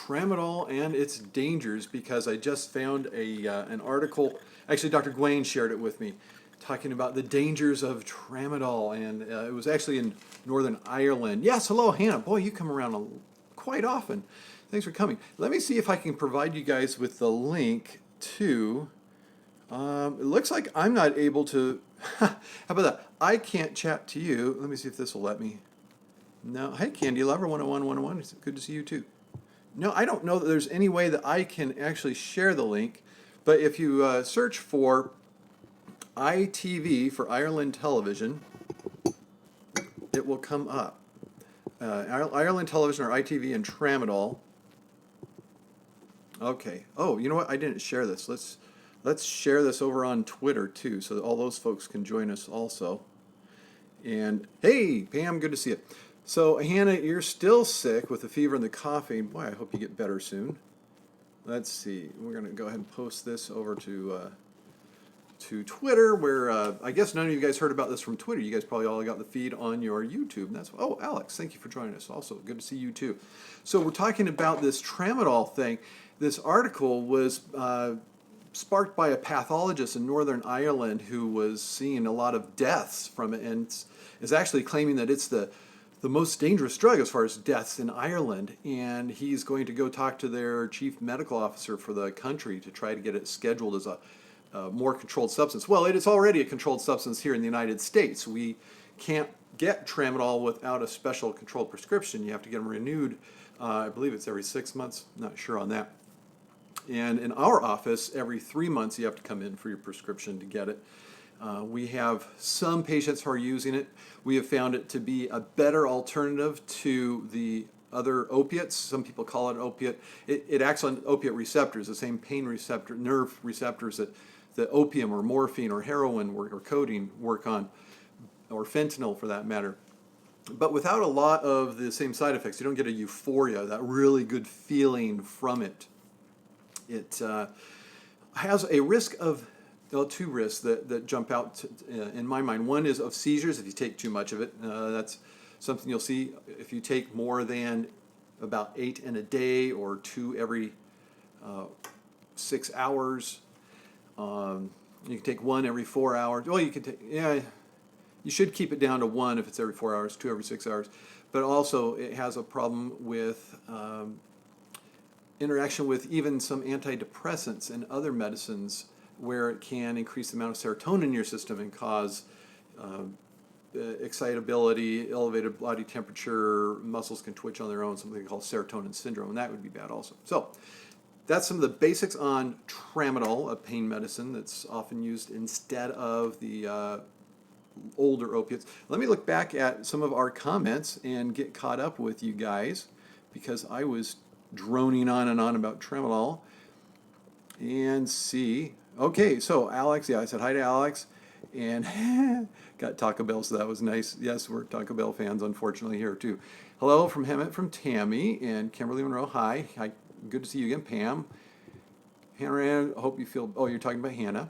Tramadol and its dangers, because I just found an article. Actually, Dr. Gawain shared it with me, talking about the dangers of Tramadol, and it was actually in Northern Ireland. Yes, hello, Hannah. Boy, you come around quite often. Thanks for coming. Let me see if I can provide you guys with the link to. It looks like I'm not able to. How about that? I can't chat to you. Let me see if this will let me. No. Hey, Candy Lover 101 It's good to see you too. No, I don't know that there's any way that I can actually share the link, but if you search for ITV for Ireland Television, it will come up. Ireland Television or ITV and Tramadol. Okay. Oh, you know what? I didn't share this. Let's share this over on Twitter too, so that all those folks can join us also. And hey, Pam, good to see you. So Hannah, you're still sick with the fever and the coughing. Boy, I hope you get better soon. Let's see. We're gonna go ahead and post this over to Twitter, where I guess none of you guys heard about this from Twitter. You guys probably all got the feed on your YouTube. And that's Alex, thank you for joining us. Also, good to see you too. So we're talking about this Tramadol thing. This article was sparked by a pathologist in Northern Ireland who was seeing a lot of deaths from it, and is actually claiming that it's the most dangerous drug as far as deaths in Ireland, and he's going to go talk to their chief medical officer for the country to try to get it scheduled as a more controlled substance. Well, it is already a controlled substance here in the United States. We can't get Tramadol without a special controlled prescription. You have to get them renewed. I believe it's every 6 months. Not sure on that. And in our office, every 3 months you have to come in for your prescription to get it. We have some patients who are using it. We have found it to be a better alternative to the other opiates. Some people call it opiate. It acts on opiate receptors, the same pain receptor, nerve receptors that the opium or morphine or heroin or codeine work on, or fentanyl for that matter. But without a lot of the same side effects. You don't get a euphoria, that really good feeling from it. It has a risk of, well, two risks that jump out in my mind. One is of seizures if you take too much of it. That's something you'll see if you take more than about 8 in a day or 2 every 6 hours. You can take 1 every 4 hours. Well, you can take, you should keep it down to 1 if it's every 4 hours, 2 every 6 hours. But also it has a problem with interaction with even some antidepressants and other medicines, where it can increase the amount of serotonin in your system and cause excitability, elevated body temperature, muscles can twitch on their own, something called serotonin syndrome, and that would be bad also. So that's some of the basics on Tramadol, a pain medicine that's often used instead of the older opiates. Let me look back at some of our comments and get caught up with you guys, because I was droning on and on about Tramadol. And see. Okay, so Alex, I said hi to Alex, and got Taco Bell, so that was nice. Yes, we're Taco Bell fans, unfortunately, here too. Hello from Hemet from Tammy, and Kimberly Monroe, hi. Good to see you again, Pam. Hannah, I hope you feel, oh, you're talking about Hannah.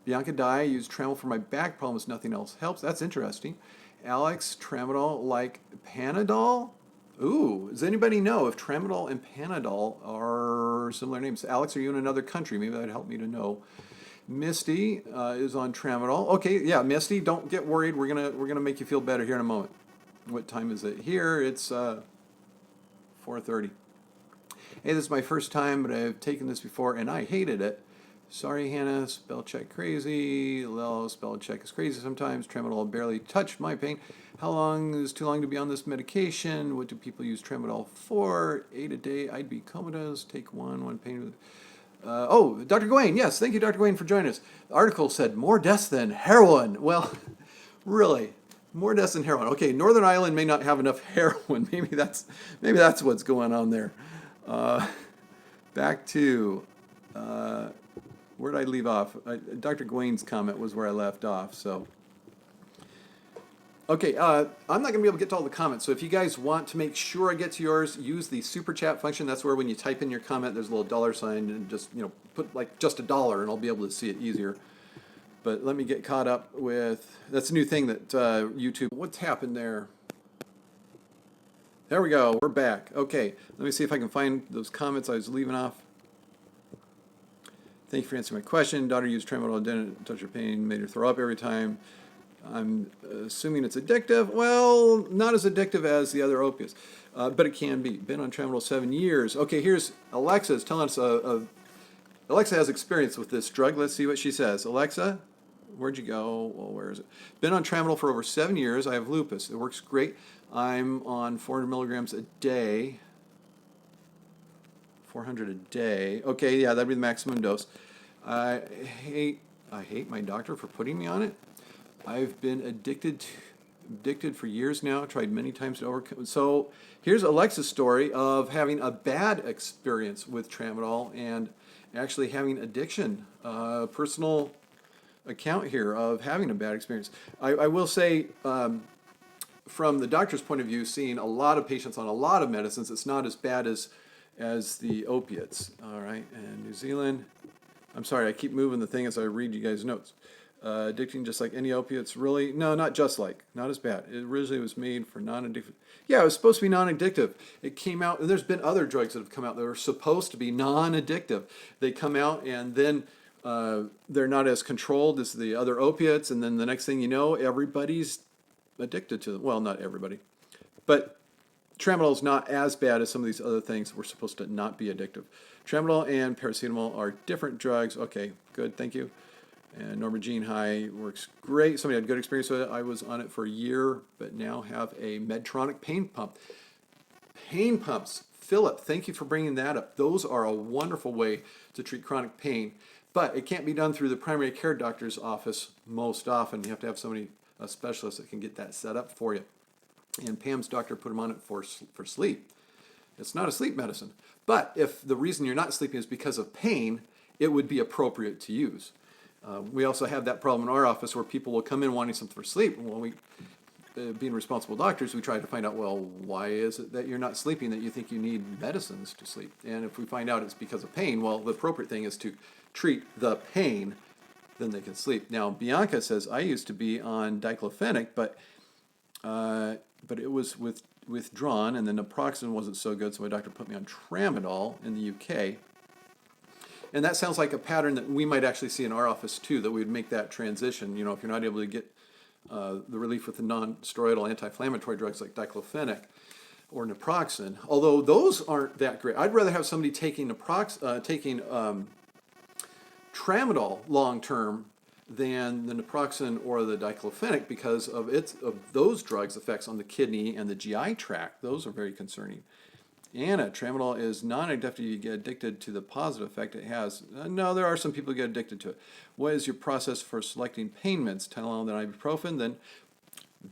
Bianca Dye, I use Tramadol for my back problems, nothing else helps. That's interesting. Alex, Tramadol like Panadol? Ooh, does anybody know if Tramadol and Panadol are similar names? Alex, are you in another country? Maybe that'd help me to know. Misty is on Tramadol. Okay, yeah, Misty, don't get worried. We're gonna make you feel better here in a moment. What time is it here? It's 4:30. Hey, this is my first time, but I've taken this before and I hated it. Sorry, Hannah, spell check crazy. Lel, spell check is crazy sometimes. Tramadol barely touched my pain. How long is too long to be on this medication? What do people use Tramadol for? 8 a day, I'd be comatose. Take one pain. Oh, Dr. Gawain, yes, thank you, Dr. Gawain, for joining us. The article said more deaths than heroin. Well, really, more deaths than heroin. Okay, Northern Ireland may not have enough heroin. Maybe that's what's going on there. Back to where did I leave off? Dr. Gawain's comment was where I left off. So, okay, I'm not going to be able to get to all the comments. So if you guys want to make sure I get to yours, use the super chat function. That's where when you type in your comment, there's a little dollar sign, and just put like just $1, and I'll be able to see it easier. But let me get caught up with, that's a new thing that YouTube. What's happened there? There we go. We're back. Okay, let me see if I can find those comments I was leaving off. Thank you for answering my question. Daughter used Tramadol, didn't touch her pain, made her throw up every time. I'm assuming it's addictive. Well, not as addictive as the other opiates, but it can be. Been on Tramadol 7 years. Okay, here's Alexa is telling us Alexa has experience with this drug. Let's see what she says. Alexa, where'd you go? Well, where is it? Been on Tramadol for over 7 years. I have lupus. It works great. I'm on 400 milligrams a day. 400 a day. Okay, yeah, that'd be the maximum dose. I hate my doctor for putting me on it. I've been addicted for years now. Tried many times to overcome. So here's Alexa's story of having a bad experience with Tramadol and actually having addiction. Personal account here of having a bad experience. I will say, from the doctor's point of view, seeing a lot of patients on a lot of medicines, it's not as bad as the opiates. All right, and New Zealand. I'm sorry, I keep moving the thing as I read you guys' notes. Addicting just like any opiates, really? No, not just like, not as bad. It originally was made for non-addictive. Yeah, it was supposed to be non-addictive. It came out, and there's been other drugs that have come out that are supposed to be non-addictive. They come out and then they're not as controlled as the other opiates, and then the next thing you know, everybody's addicted to them. Well, not everybody, but Tramadol is not as bad as some of these other things that were supposed to not be addictive. Tramadol and paracetamol are different drugs. Okay, good, thank you. And Norma Jean High works great. Somebody had good experience with it. I was on it for a year, but now have a Medtronic pain pump. Pain pumps, Philip, thank you for bringing that up. Those are a wonderful way to treat chronic pain, but it can't be done through the primary care doctor's office most often. You have to have somebody, a specialist, that can get that set up for you. And Pam's doctor put him on it for sleep. It's not a sleep medicine. But if the reason you're not sleeping is because of pain, it would be appropriate to use. We also have that problem in our office where people will come in wanting something for sleep. And when we, being responsible doctors, we try to find out, well, why is it that you're not sleeping, that you think you need medicines to sleep? And if we find out it's because of pain, well, the appropriate thing is to treat the pain, then they can sleep. Now, Bianca says, I used to be on diclofenac, but it was withdrawn, and the naproxen wasn't so good, so my doctor put me on Tramadol in the UK. And that sounds like a pattern that we might actually see in our office too, that we would make that transition. You know, if you're not able to get the relief with the non-steroidal anti-inflammatory drugs like diclofenac or naproxen, although those aren't that great. I'd rather have somebody taking Tramadol long-term than the naproxen or the diclofenac because of those drugs' effects on the kidney and the GI tract. Those are very concerning. Anna, Tramadol is non-addictive. You get addicted to the positive effect it has. No, there are some people who get addicted to it. What is your process for selecting pain meds? Tylenol, then ibuprofen? Then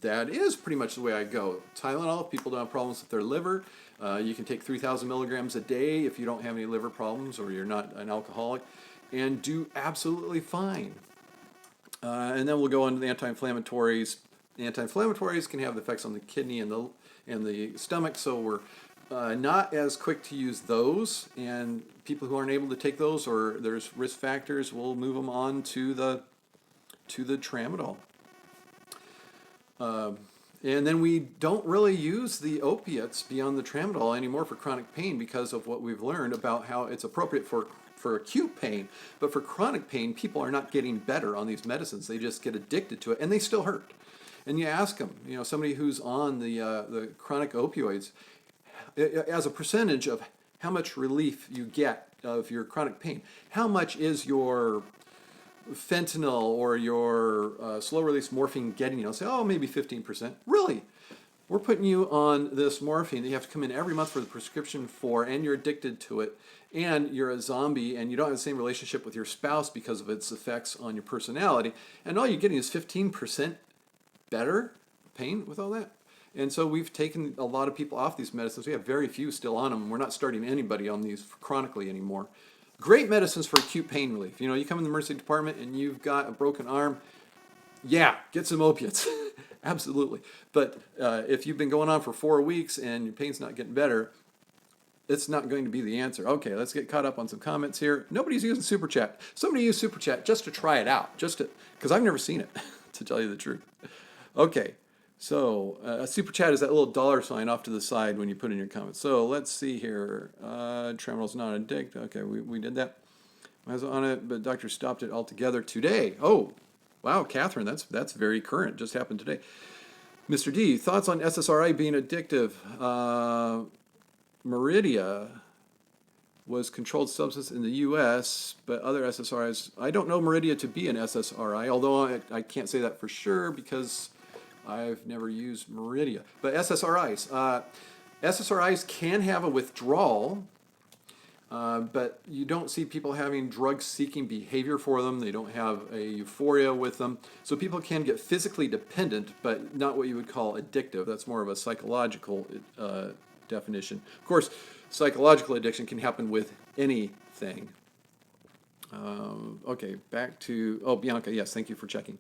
that is pretty much the way I go. Tylenol, if people don't have problems with their liver. You can take 3,000 milligrams a day if you don't have any liver problems or you're not an alcoholic, and do absolutely fine. And then we'll go on to the anti-inflammatories. The anti-inflammatories can have effects on the kidney and the stomach, so we're not as quick to use those. And people who aren't able to take those, or there's risk factors, we'll move them on to the Tramadol. And then we don't really use the opiates beyond the Tramadol anymore for chronic pain because of what we've learned about how it's appropriate for acute pain. But for chronic pain, people are not getting better on these medicines. They just get addicted to it, and they still hurt. And you ask them, you know, somebody who's on the chronic opioids, as a percentage of how much relief you get of your chronic pain, how much is your fentanyl or your slow-release morphine getting you? Say, oh, maybe 15%. Really? We're putting you on this morphine that you have to come in every month for the prescription for, and you're addicted to it, and you're a zombie, and you don't have the same relationship with your spouse because of its effects on your personality, and all you're getting is 15% better pain with all that. And so we've taken a lot of people off these medicines. We have very few still on them. We're not starting anybody on these chronically anymore. Great medicines for acute pain relief. You know, you come in the emergency department and you've got a broken arm, yeah, get some opiates. Absolutely. But if you've been going on for 4 weeks and your pain's not getting better, it's not going to be the answer. Okay, let's get caught up on some comments here. Nobody's using Super Chat. Somebody used Super Chat just to try it out, because I've never seen it, to tell you the truth. Okay, So a super chat is that little dollar sign off to the side when you put in your comments. So let's see here. Tramadol's not addict. Okay, we did that. I was on it, but doctor stopped it altogether today. Oh, wow, Catherine, that's very current. Just happened today. Mr. D, thoughts on SSRI being addictive? Meridia was controlled substance in the U.S., but other SSRIs, I don't know Meridia to be an SSRI, although I can't say that for sure because I've never used Meridia. But SSRIs can have a withdrawal, but you don't see people having drug-seeking behavior for them. They don't have a euphoria with them. So people can get physically dependent, but not what you would call addictive. That's more of a psychological definition. Of course, psychological addiction can happen with anything. Okay, back to, oh, Bianca, yes, thank you for checking.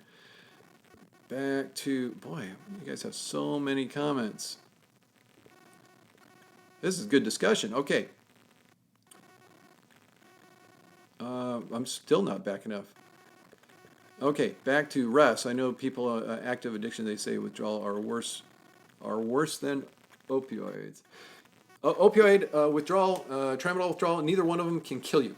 Back to, boy, you guys have so many comments. This is good discussion. Okay. I'm still not back enough. Okay, back to Russ. I know people active addiction, they say withdrawal are worse than opioids. Opioid withdrawal, tramadol withdrawal, neither one of them can kill you.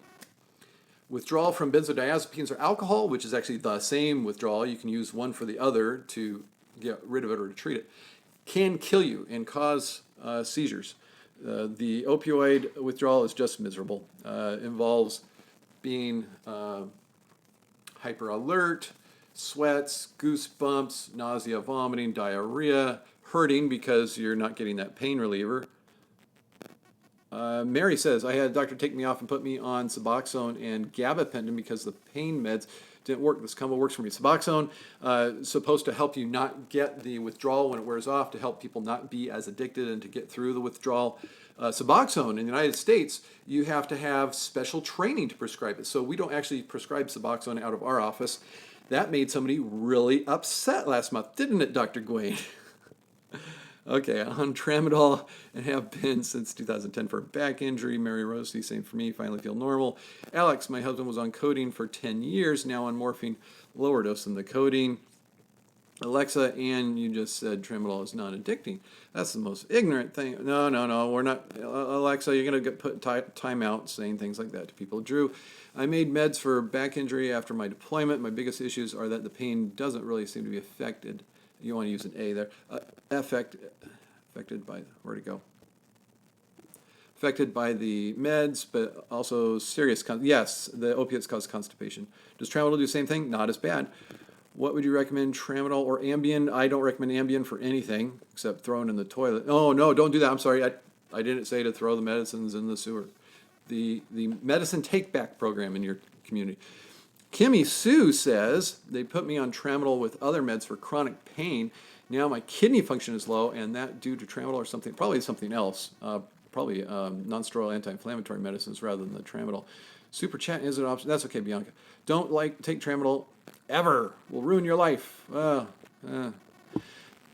Withdrawal from benzodiazepines or alcohol, which is actually the same withdrawal, you can use one for the other to get rid of it or to treat it, can kill you and cause seizures. The opioid withdrawal is just miserable. Involves being hyper alert, sweats, goosebumps, nausea, vomiting, diarrhea, hurting because you're not getting that pain reliever. Mary says, I had a doctor take me off and put me on Suboxone and gabapentin because the pain meds didn't work. This combo works for me. Suboxone supposed to help you not get the withdrawal when it wears off, to help people not be as addicted and to get through the withdrawal. Suboxone in the United States, you have to have special training to prescribe it. So we don't actually prescribe Suboxone out of our office. That made somebody really upset last month, didn't it, Dr. Gwaine? Okay, on Tramadol and have been since 2010 for a back injury. Mary Rosie, same for me, finally feel normal. Alex, my husband was on codeine for 10 years, now on morphine, lower dose than the codeine. Alexa, and you just said Tramadol is non-addicting. That's the most ignorant thing. No, we're not. Alexa, you're going to get put time out saying things like that to people. Drew, I made meds for back injury after my deployment. My biggest issues are that the pain doesn't really seem to be affected. You want to use an A there. Affected by, where'd it go? Affected by the meds, but also serious, yes, the opiates cause constipation. Does Tramadol do the same thing? Not as bad. What would you recommend, Tramadol or Ambien? I don't recommend Ambien for anything except throwing in the toilet. Oh, no, don't do that. I'm sorry. I didn't say to throw the medicines in the sewer. The medicine take-back program in your community. Kimmy Sue says, they put me on Tramadol with other meds for chronic pain. Now my kidney function is low, and that due to Tramadol or something, probably something else. Probably non-steroidal anti-inflammatory medicines rather than the Tramadol. Super chat is an option. That's okay, Bianca. Don't take Tramadol ever. Will ruin your life.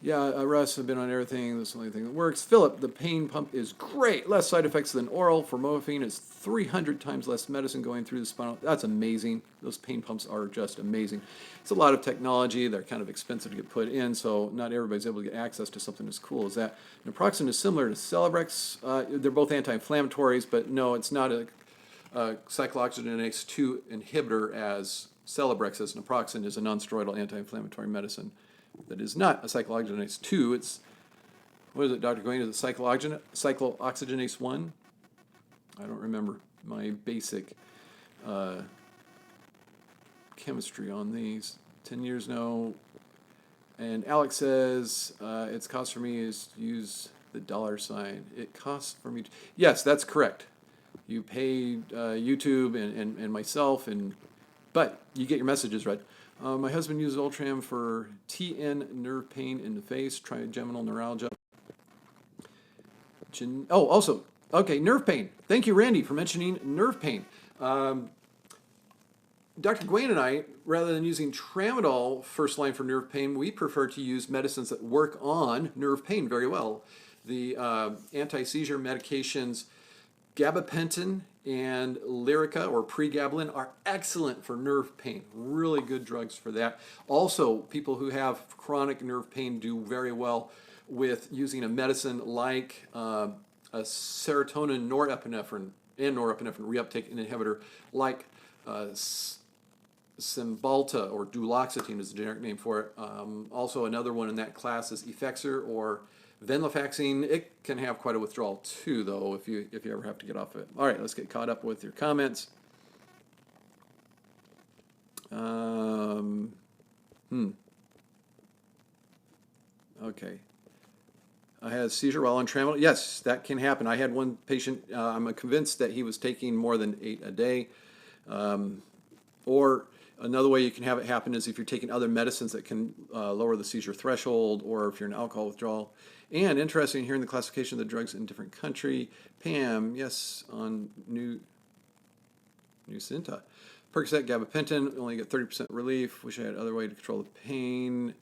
Yeah, Russ, I've been on everything. That's the only thing that works. Philip, the pain pump is great. Less side effects than oral. For morphine, it's 300 times less medicine going through the spinal. That's amazing. Those pain pumps are just amazing. It's a lot of technology. They're kind of expensive to get put in, so not everybody's able to get access to something as cool as that. Naproxen is similar to Celebrex. They're both anti-inflammatories, but no, it's not a cyclooxygenase 2 inhibitor as Celebrex is. Naproxen is a non-steroidal anti-inflammatory medicine that is not a cyclooxygenase 2. It's, what is it, Dr. Gwaine? Is it cyclooxygenase 1? I don't remember my basic chemistry on these. 10 years, no. And Alex says, its cost for me is use the dollar sign. It costs for me to, yes, that's correct. You pay YouTube and myself, but you get your messages right. My husband uses Ultram for TN nerve pain in the face, trigeminal neuralgia. Also, okay, nerve pain. Thank you, Randy, for mentioning nerve pain. Dr. Gwaine and I, rather than using Tramadol first line for nerve pain, we prefer to use medicines that work on nerve pain very well. The anti-seizure medications Gabapentin and Lyrica or pregabalin are excellent for nerve pain. Really good drugs for that. Also, people who have chronic nerve pain do very well with using a medicine like a serotonin norepinephrine reuptake inhibitor like Cymbalta or duloxetine is the generic name for it. Also, another one in that class is Effexor or venlafaxine. It can have quite a withdrawal too, though, if you ever have to get off of it. All right, let's get caught up with your comments. Okay. I had a seizure while on Tramadol. Yes, that can happen. I had one patient, I'm convinced that he was taking more than 8 a day. Or another way you can have it happen is if you're taking other medicines that can lower the seizure threshold, or if you're in alcohol withdrawal. And interesting hearing the classification of the drugs in different country. Pam, yes, on Nucynta. Percocet, gabapentin, only get 30% relief. Wish I had other way to control the pain.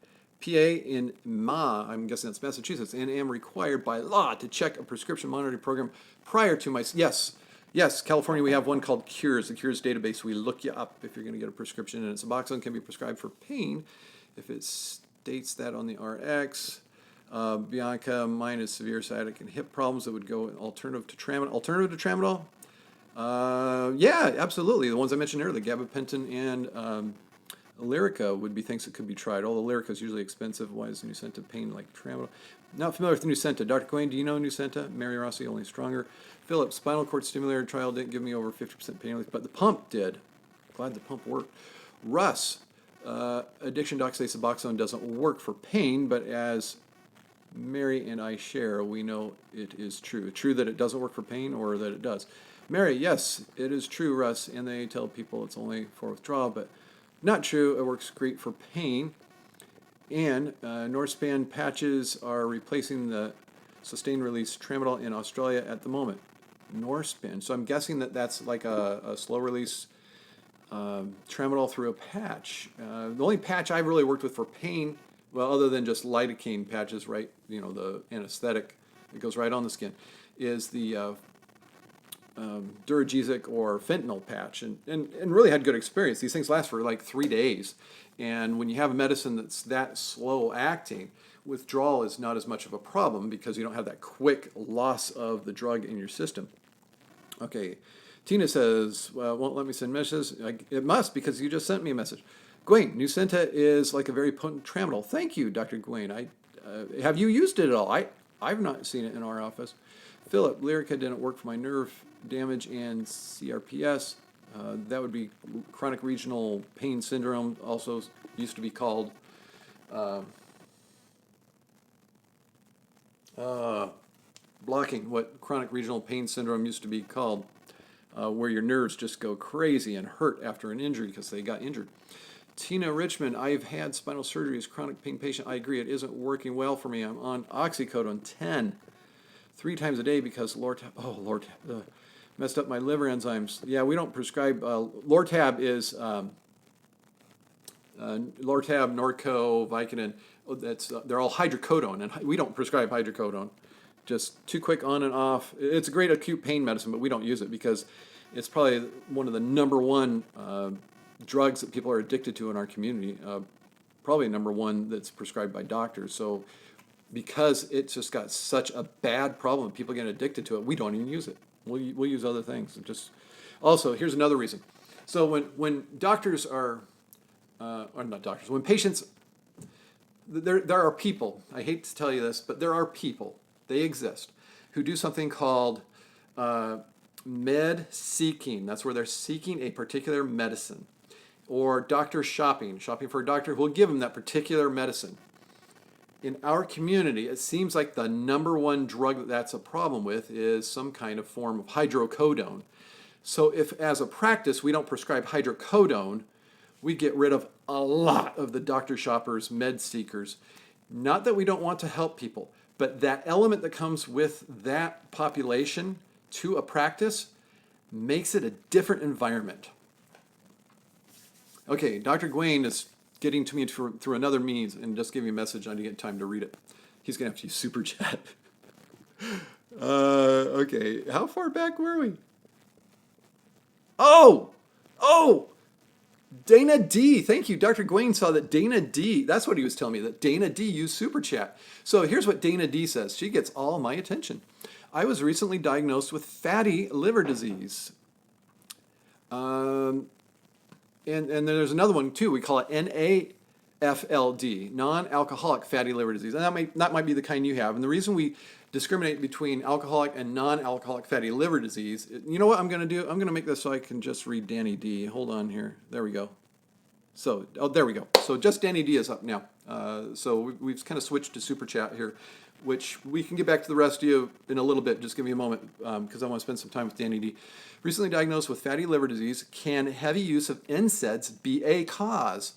PA in I'm guessing that's Massachusetts, and am required by law to check a prescription monitoring program prior to my, yes, California, we have one called Cures, the Cures database. We look you up if you're going to get a prescription, and Suboxone can be prescribed for pain if it states that on the RX. Bianca, mine is severe sciatic and hip problems that would go alternative to Tramadol. Alternative to Tramadol? Yeah, absolutely. The ones I mentioned earlier, the gabapentin and Lyrica would be things that could be tried. Although Lyrica is usually expensive. Why is Nucynta pain like Tramadol? Not familiar with Nucynta. Dr. Quayne, do you know Nucynta? Mary Rossi, only stronger. Philip, spinal cord stimulator trial didn't give me over 50% pain relief, but the pump did. Glad the pump worked. Russ, addiction docs say Suboxone doesn't work for pain, but as Mary and I share, we know it is true. True that it doesn't work for pain, or that it does? Mary, yes, it is true, Russ, and they tell people it's only for withdrawal, but not true. It works great for pain. And Norspan patches are replacing the sustained release Tramadol in Australia at the moment. Norspan. So I'm guessing that that's like a slow release Tramadol through a patch. The only patch I've really worked with for pain, well, other than just lidocaine patches, right? You know, the anesthetic that goes right on the skin, is the Duragesic or fentanyl patch, and really had good experience. These things last for like 3 days, and when you have a medicine that's that slow acting, withdrawal is not as much of a problem because you don't have that quick loss of the drug in your system. Okay, Tina says, well, won't let me send messages. It must, because you just sent me a message. Gwen, Nucynta is like a very potent Tramadol. Thank you, Dr. Gwen. Have you used it at all? I've not seen it in our office. Philip, Lyrica didn't work for my nerve damage and CRPS. That would be chronic regional pain syndrome, also used to be called blocking, what chronic regional pain syndrome used to be called, where your nerves just go crazy and hurt after an injury because they got injured. Tina Richmond, I've had spinal surgery as chronic pain patient. I agree, it isn't working well for me. I'm on oxycodone 10 3 times a day because Lortab messed up my liver enzymes. Yeah, we don't prescribe. Lortab is Lortab, Norco, Vicodin. They're all hydrocodone, and we don't prescribe hydrocodone. Just too quick on and off. It's a great acute pain medicine, but we don't use it because it's probably one of the number one drugs that people are addicted to in our community. Probably number one that's prescribed by doctors. So because it's just got such a bad problem, people get addicted to it, we don't even use it. We'll use other things. Also, here's another reason. So when doctors are, or not doctors, when patients, there are people, I hate to tell you this, but there are people, they exist, who do something called med seeking. That's where they're seeking a particular medicine. Or doctor shopping for a doctor who will give them that particular medicine. In our community, it seems like the number one drug that's a problem with is some kind of form of hydrocodone. So if, as a practice, we don't prescribe hydrocodone, we get rid of a lot of the doctor shoppers, med seekers. Not that we don't want to help people, but that element that comes with that population to a practice makes it a different environment. Okay, Dr. Gwain is getting to me through another means and just giving me a message. I need to get time to read it. He's going to have to use Super Chat. Okay, how far back were we? Oh! Oh! Dana D. Thank you. Dr. Gwain saw that Dana D. That's what he was telling me, that Dana D used Super Chat. So here's what Dana D says. She gets all my attention. I was recently diagnosed with fatty liver disease. And then there's another one too. We call it NAFLD, non-alcoholic fatty liver disease. And that might be the kind you have. And the reason we discriminate between alcoholic and non-alcoholic fatty liver disease, you know what I'm going to do? I'm going to make this so I can just read Danny D. Hold on here. There we go. So, there we go. So just Danny D is up now. So we've kind of switched to Super Chat here, which we can get back to the rest of you in a little bit. Just give me a moment because I want to spend some time with Danny D. Recently diagnosed with fatty liver disease. Can heavy use of NSAIDs be a cause?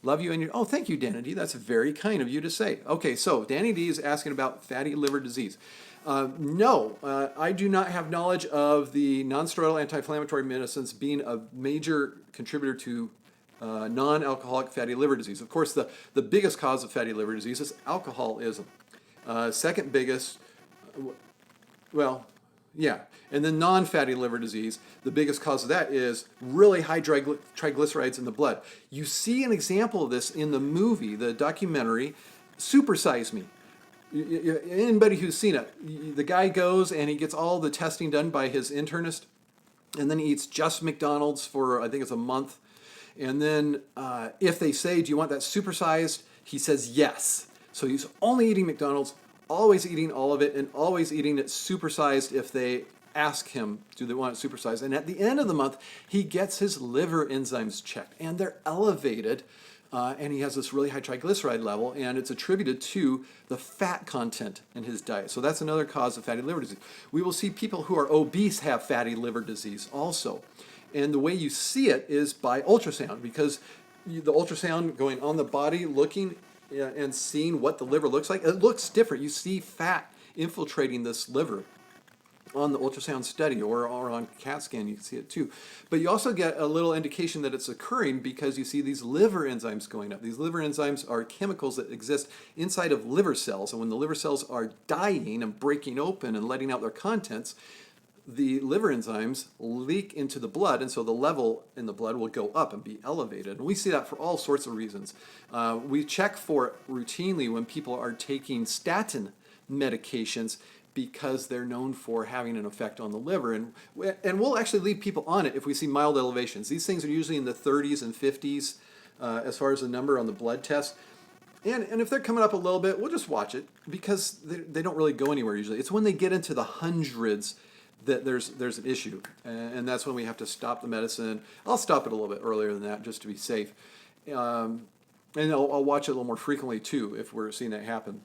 Love you and your... Oh, thank you, Danny D. That's very kind of you to say. Okay, so Danny D is asking about fatty liver disease. No, I do not have knowledge of the non-steroidal anti-inflammatory medicines being a major contributor to non-alcoholic fatty liver disease. Of course, the biggest cause of fatty liver disease is alcoholism. Second biggest, well, yeah. And then non-fatty liver disease, the biggest cause of that is really high triglycerides in the blood. You see an example of this in the movie, the documentary, Super Size Me. Anybody who's seen it, the guy goes and he gets all the testing done by his internist, and then he eats just McDonald's for, I think it's a month. And then if they say, do you want that supersized? He says yes. So he's only eating McDonald's, always eating all of it, and always eating it supersized if they ask him, do they want it supersized? And at the end of the month, he gets his liver enzymes checked, and they're elevated, and he has this really high triglyceride level, and it's attributed to the fat content in his diet. So that's another cause of fatty liver disease. We will see people who are obese have fatty liver disease also. And the way you see it is by ultrasound, because the ultrasound going on the body, looking and seeing what the liver looks like, it looks different. You see fat infiltrating this liver on the ultrasound study or on CAT scan, you can see it too. But you also get a little indication that it's occurring because you see these liver enzymes going up. These liver enzymes are chemicals that exist inside of liver cells, and when the liver cells are dying and breaking open and letting out their contents, the liver enzymes leak into the blood, and so the level in the blood will go up and be elevated. And we see that for all sorts of reasons. We check for it routinely when people are taking statin medications because they're known for having an effect on the liver. And we'll actually leave people on it if we see mild elevations. These things are usually in the 30s and 50s as far as the number on the blood test. And if they're coming up a little bit, we'll just watch it because they don't really go anywhere usually. It's when they get into the hundreds that there's an issue, and that's when we have to stop the medicine. I'll stop it a little bit earlier than that just to be safe. And I'll watch it a little more frequently too if we're seeing that happen.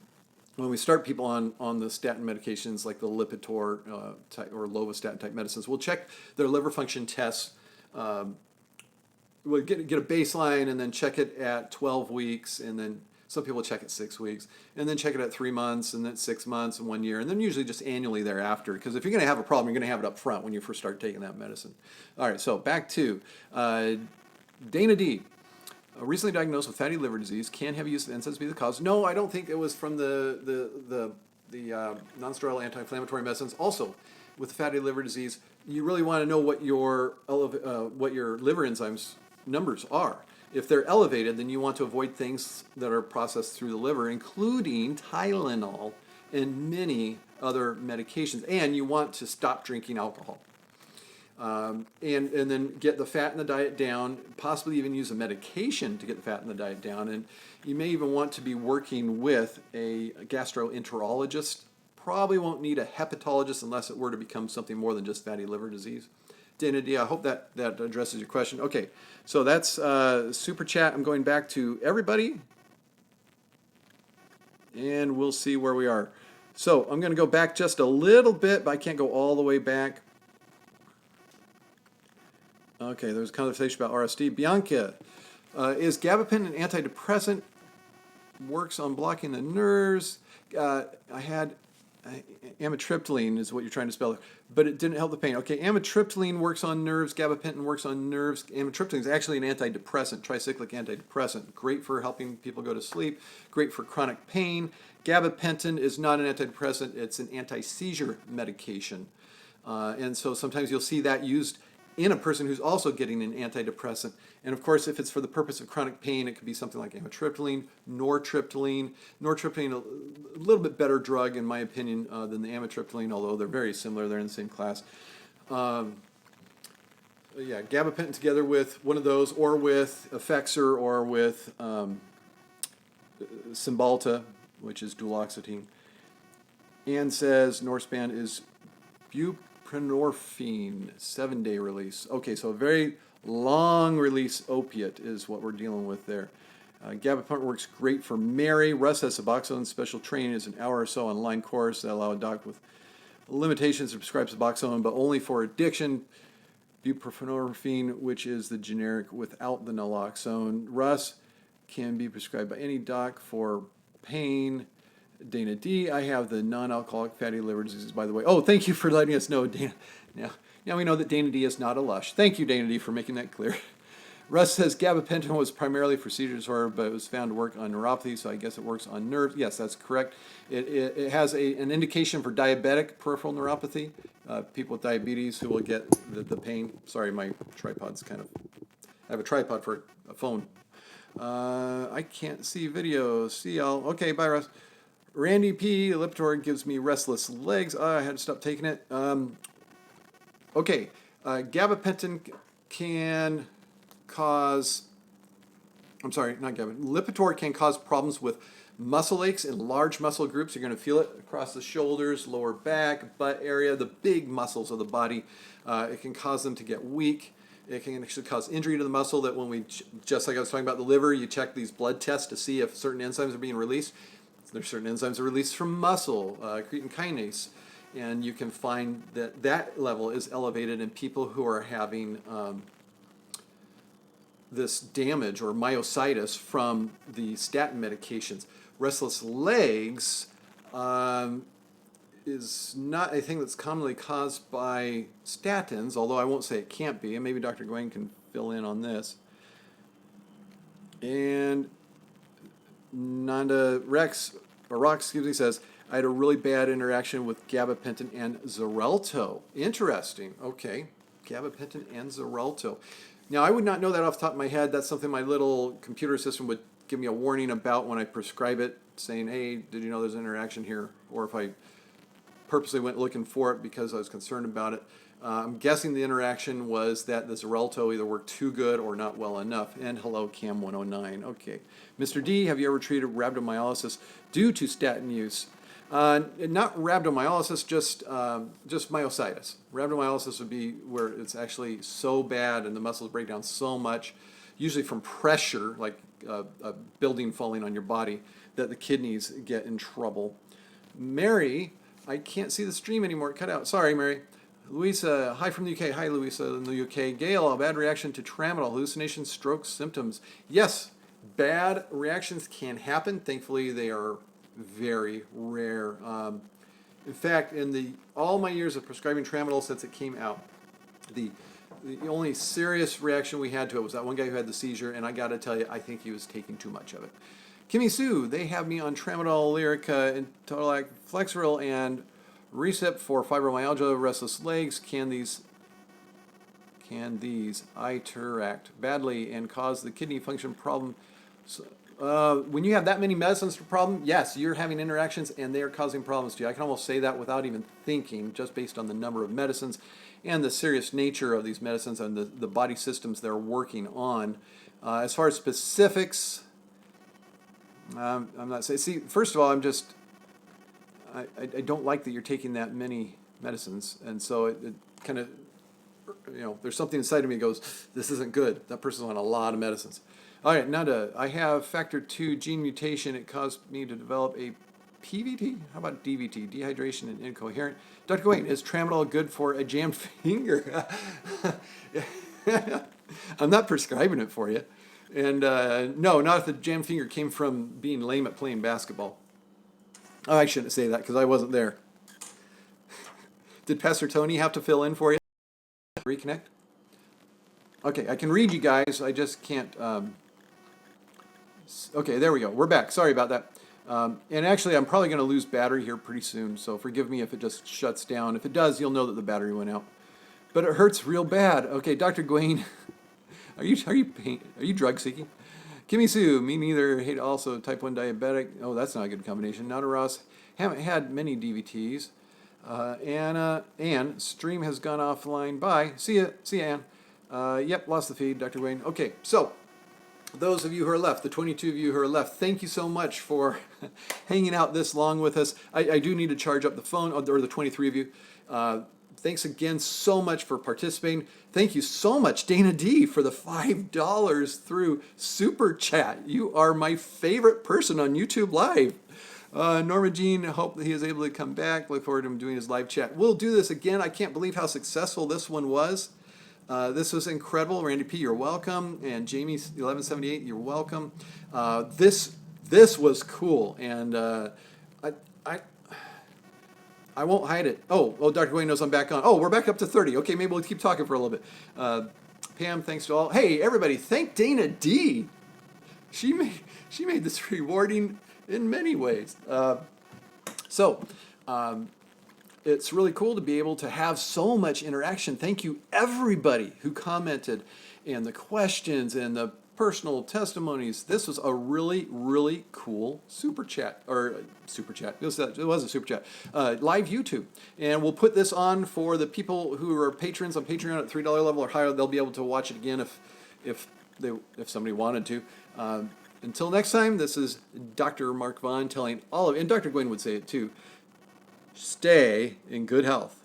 When we start people on the statin medications like the Lipitor type or lovastatin type medicines, we'll check their liver function tests. We'll get a baseline and then check it at 12 weeks, and then some people check at 6 weeks, and then check it at 3 months, and then 6 months, and 1 year, and then usually just annually thereafter. Because if you're going to have a problem, you're going to have it up front when you first start taking that medicine. All right, so back to Dana D. Recently diagnosed with fatty liver disease. Can heavy use of NSAIDs be the cause? No, I don't think it was from the non-steroidal anti-inflammatory medicines. Also, with fatty liver disease, you really want to know what your liver enzymes numbers are. If they're elevated, then you want to avoid things that are processed through the liver, including Tylenol and many other medications. And you want to stop drinking alcohol. And then get the fat in the diet down, possibly even use a medication to get the fat in the diet down. And you may even want to be working with a gastroenterologist. Probably won't need a hepatologist unless it were to become something more than just fatty liver disease. Dana D, I hope that addresses your question. Okay, so that's Super Chat. I'm going back to everybody, and we'll see where we are. So I'm going to go back just a little bit, but I can't go all the way back. Okay, there's a conversation about RSD. Bianca, is gabapentin an antidepressant? Works on blocking the nerves. Amitriptyline is what you're trying to spell, but it didn't help the pain. Okay, amitriptyline works on nerves. Gabapentin works on nerves. Amitriptyline is actually an antidepressant, tricyclic antidepressant. Great for helping people go to sleep. Great for chronic pain. Gabapentin is not an antidepressant, it's an anti-seizure medication. And so sometimes you'll see that used in a person who's also getting an antidepressant. And of course, if it's for the purpose of chronic pain, it could be something like amitriptyline, nortriptyline. Nortriptyline, a little bit better drug, in my opinion, than the amitriptyline, although they're very similar. They're in the same class. Yeah, gabapentin together with one of those, or with Effexor, or with Cymbalta, which is duloxetine. And says Norspan is buprenorphine, 7-day release. Okay, so a very long release opiate is what we're dealing with there. Gabapentin works great for Mary. Russ has Suboxone. Special training is an hour or so online course that allow a doc with limitations to prescribe Suboxone, but only for addiction. Buprenorphine, which is the generic without the naloxone. Russ can be prescribed by any doc for pain. DanDee, I have the non-alcoholic fatty liver disease, by the way. Oh, thank you for letting us know, Dana. Now we know that DanDee is not a lush. Thank you, DanDee, for making that clear. Russ says gabapentin was primarily for seizure disorder, but it was found to work on neuropathy, so I guess it works on nerves. Yes, that's correct. It has an indication for diabetic peripheral neuropathy, people with diabetes who will get the pain. Sorry, my tripod's kind of... I have a tripod for a phone. I can't see videos. See y'all. Okay, bye, Russ. Randy P. Lipitor gives me restless legs. I had to stop taking it. Okay, gabapentin can cause, I'm sorry, not gabapentin. Lipitor can cause problems with muscle aches in large muscle groups. You're going to feel it across the shoulders, lower back, butt area, the big muscles of the body. It can cause them to get weak. It can actually cause injury to the muscle that when we, just like I was talking about the liver, you check these blood tests to see if certain enzymes are being released. There's certain enzymes that are released from muscle, creatine kinase, and you can find that that level is elevated in people who are having this damage or myositis from the statin medications. Restless legs is not a thing that's commonly caused by statins, although I won't say it can't be, and maybe Dr. Gwen can fill in on this. And Nanda Rex, or Rox, excuse me, says, I had a really bad interaction with gabapentin and Xarelto. Interesting. Okay. Gabapentin and Xarelto. Now, I would not know that off the top of my head. That's something my little computer system would give me a warning about when I prescribe it, saying, hey, did you know there's an interaction here? Or if I purposely went looking for it because I was concerned about it. I'm guessing the interaction was that the Xarelto either worked too good or not well enough. And hello, Cam109. Okay. Mr. D, have you ever treated rhabdomyolysis due to statin use? Not rhabdomyolysis, just myositis. Rhabdomyolysis would be where it's actually so bad and the muscles break down so much, usually from pressure, like a building falling on your body, that the kidneys get in trouble. Mary, I can't see the stream anymore. Cut out. Sorry, Mary. Louisa, hi from the UK. Hi, Louisa in the UK. Gail, a bad reaction to Tramadol, hallucinations, stroke symptoms. Yes, bad reactions can happen. Thankfully, they are very rare. In fact, in all my years of prescribing Tramadol since it came out, the only serious reaction we had to it was that one guy who had the seizure, and I got to tell you, I think he was taking too much of it. Kimmy Sue, they have me on Tramadol, Lyrica, and Totalac, Flexeril, and Recip for fibromyalgia, restless legs. Can these interact badly and cause the kidney function problem? So, when you have that many medicines for problem, yes, you're having interactions and they are causing problems to you. I can almost say that without even thinking, just based on the number of medicines and the serious nature of these medicines and the body systems they're working on. As far as specifics, I'm not saying. See, first of all, I don't like that you're taking that many medicines, and so it kind of, there's something inside of me that goes, this isn't good. That person's on a lot of medicines. All right, Nanda, I have factor 2 gene mutation. It caused me to develop a PVT? How about DVT? Dehydration and incoherent. Dr. Gawain, is Tramadol good for a jammed finger? I'm not prescribing it for you. And no, not if the jammed finger came from being lame at playing basketball. Oh, I shouldn't say that because I wasn't there. Did Pastor Tony have to fill in for you? Reconnect? Okay, I can read you guys. I just can't. Okay, there we go. We're back. Sorry about that. And actually, I'm probably going to lose battery here pretty soon, so forgive me if it just shuts down. If it does, you'll know that the battery went out. But it hurts real bad. Okay, Dr. Gawain, are you drug seeking? Kimmy Sue, me neither. Hate also type 1 diabetic. Oh, that's not a good combination. Nana Ross, haven't had many DVTs. Ann, stream has gone offline. Bye. See ya, Ann. Yep, lost the feed, Dr. Wayne. Okay, so those of you who are left, the 22 of you who are left, thank you so much for hanging out this long with us. I do need to charge up the phone, or the 23 of you. Thanks again so much for participating. Thank you so much, DanDee, for the $5 through Super Chat. You are my favorite person on YouTube Live. Norma Jean, hope that he is able to come back. Look forward to him doing his live chat. We'll do this again. I can't believe how successful this one was. This was incredible. Randy P, you're welcome. And Jamie 1178, you're welcome. This was cool, and I won't hide it. Oh, Dr. Wayne knows I'm back on. Oh, we're back up to 30. Okay, maybe we'll keep talking for a little bit. Pam, thanks to all. Hey, everybody, thank DanDee. She made this rewarding in many ways. It's really cool to be able to have so much interaction. Thank you, everybody who commented, and the questions and the personal testimonies. This was a really, really cool super chat. It was a super chat. Live YouTube. And we'll put this on for the people who are patrons on Patreon at $3 level or higher. They'll be able to watch it again if somebody wanted to. Until next time, this is Dr. Mark Vaughan telling all of, and Dr. Gwen would say it too, stay in good health.